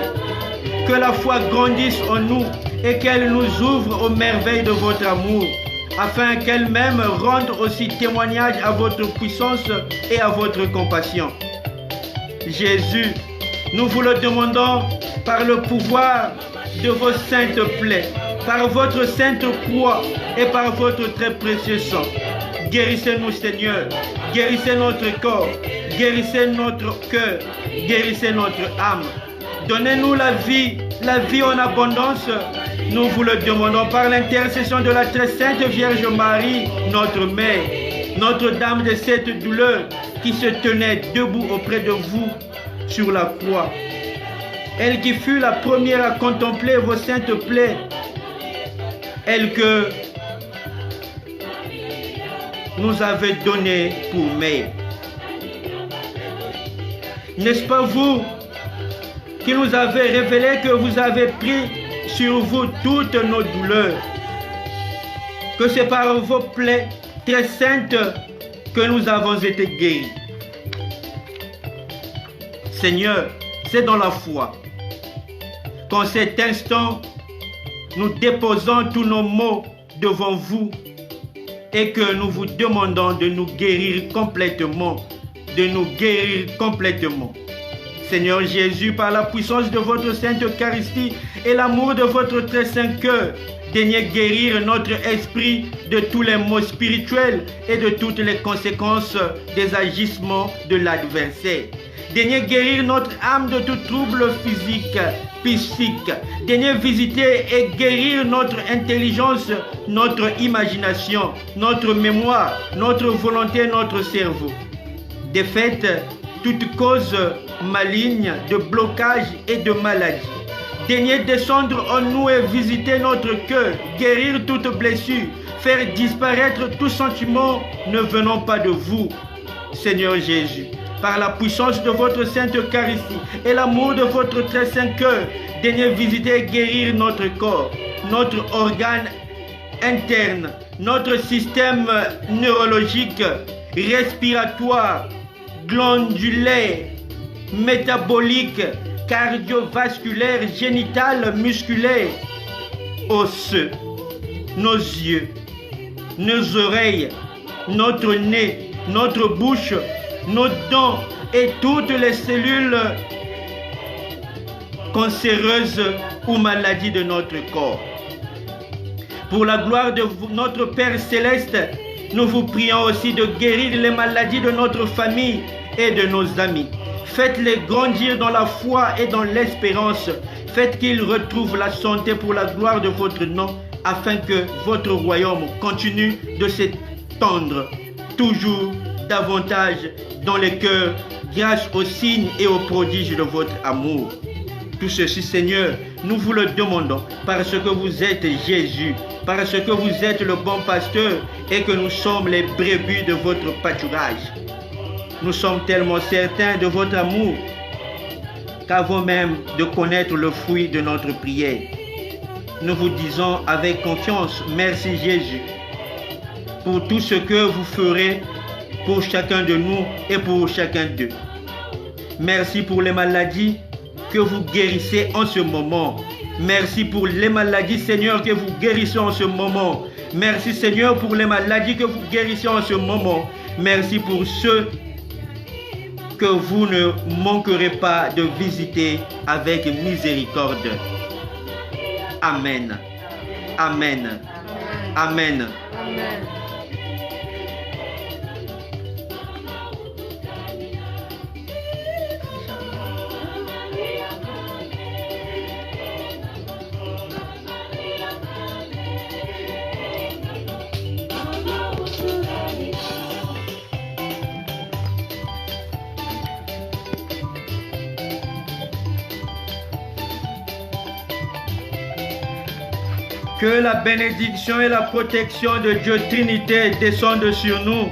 Que la foi grandisse en nous et qu'elle nous ouvre aux merveilles de votre amour, afin qu'elle-même rende aussi témoignage à votre puissance et à votre compassion. Jésus, nous vous le demandons par le pouvoir de vos saintes plaies, par votre sainte croix et par votre très précieux sang. Guérissez-nous, Seigneur. Guérissez notre corps. Guérissez notre cœur. Guérissez notre âme. Donnez-nous la vie en abondance. Nous vous le demandons par l'intercession de la très sainte Vierge Marie, notre Mère, Notre-Dame de cette douleur qui se tenait debout auprès de vous sur la croix. Elle qui fut la première à contempler vos saintes plaies. Elle que nous avez donné pour mère. N'est-ce pas vous qui nous avez révélé que vous avez pris sur vous toutes nos douleurs, que c'est par vos plaies très saintes que nous avons été guéris. Seigneur, c'est dans la foi qu'en cet instant, nous déposons tous nos maux devant vous et que nous vous demandons de nous guérir complètement, Seigneur Jésus, par la puissance de votre Sainte Eucharistie et l'amour de votre très saint cœur, daignez guérir notre esprit de tous les maux spirituels et de toutes les conséquences des agissements de l'adversaire. Daignez guérir notre âme de tout trouble physique, psychique. Daignez visiter et guérir notre intelligence, notre imagination, notre mémoire, notre volonté, notre cerveau. Défaites toute cause maligne de blocage et de maladie. Daignez descendre en nous et visiter notre cœur, guérir toute blessure, faire disparaître tout sentiment ne venant pas de vous, Seigneur Jésus. Par la puissance de votre Sainte Eucharistie et l'amour de votre très saint cœur, daignez visiter et guérir notre corps, notre organe interne, notre système neurologique, respiratoire, glandulaire, métabolique, cardiovasculaire, génital, musculaire, osseux, nos yeux, nos oreilles, notre nez, notre bouche, nos dents et toutes les cellules cancéreuses ou maladies de notre corps. Pour la gloire de notre Père Céleste, nous vous prions aussi de guérir les maladies de notre famille et de nos amis. Faites-les grandir dans la foi et dans l'espérance. Faites qu'ils retrouvent la santé pour la gloire de votre nom, afin que votre royaume continue de s'étendre toujours davantage dans les cœurs, grâce aux signes et aux prodiges de votre amour. Tout ceci, Seigneur, nous vous le demandons parce que vous êtes Jésus, parce que vous êtes le bon pasteur et que nous sommes les brebis de votre pâturage. Nous sommes tellement certains de votre amour qu'avant même de connaître le fruit de notre prière, nous vous disons avec confiance, merci Jésus, pour tout ce que vous ferez pour chacun de nous et pour chacun d'eux. Merci pour les maladies que vous guérissez en ce moment. Merci pour les maladies, Seigneur, que vous guérissez en ce moment. Merci, Seigneur, pour les maladies que vous guérissez en ce moment. Merci pour ceux que vous ne manquerez pas de visiter avec miséricorde. Amen. Amen. Amen. Amen. Que la bénédiction et la protection de Dieu Trinité descendent sur nous,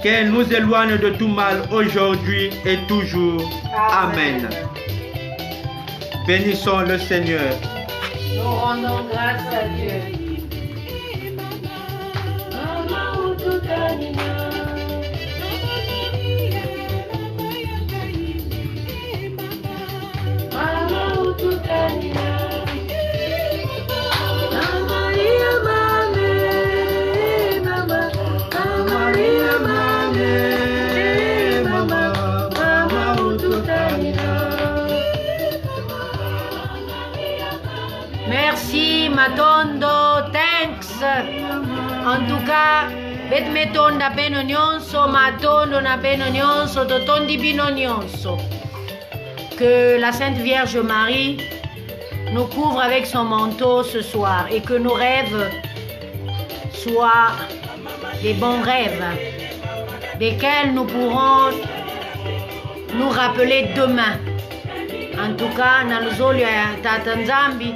qu'elle nous éloigne de tout mal aujourd'hui et toujours. Amen. Bénissons le Seigneur. Nous rendons grâce à Dieu. Merci Matondo, thanks. En tout cas, bet metonda beno nyonso, matondo na beno nyonso, totondi bino nyonso. Que la Sainte Vierge Marie nous couvre avec son manteau ce soir et que nos rêves soient des bons rêves, desquels nous pourrons nous rappeler demain. En tout cas, na luzolo ya Tata Nzambi,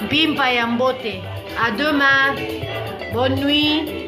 mpimpa ya mbote. À demain. Bonne nuit.